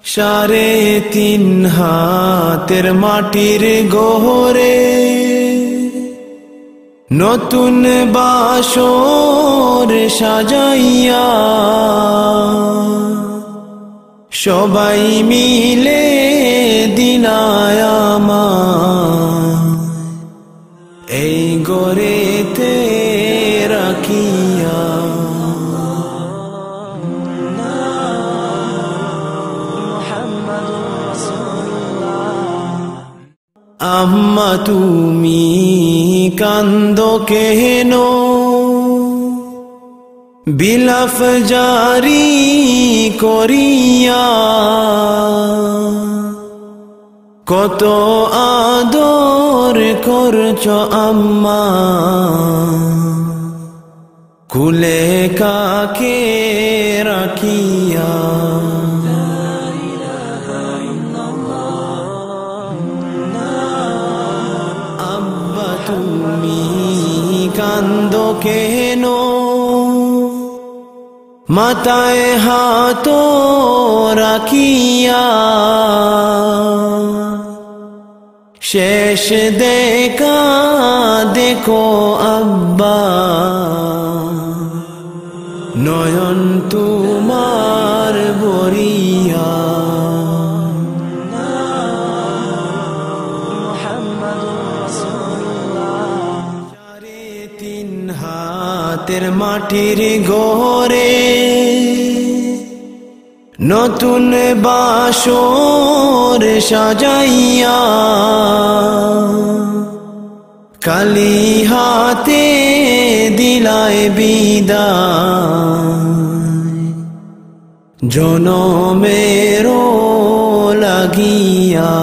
3.5 হাতের মাটির গহরে নতুন বাসর সাজাইয়া সবাই মিলে দিনায় আমার এই গড়েতে রাখিয়া। আম্মা তুমি কান্দো কেন বিলাপ জারি করিয়া, কত আদর করছ আম্মা কুলে কাকে রাখিয়া। আব্বা তুমি কান্দো কেন মাথায় হাত রাখিয়া, শেষ দেখা দেখো আব্বা নয়ন তোমার বরিয়া। 3.5 হাতের মাটির ঘরে নতুন বাসর সাজাইয়া কালি হাতে দিলায় বিদায় জনমেরও লাগিয়া।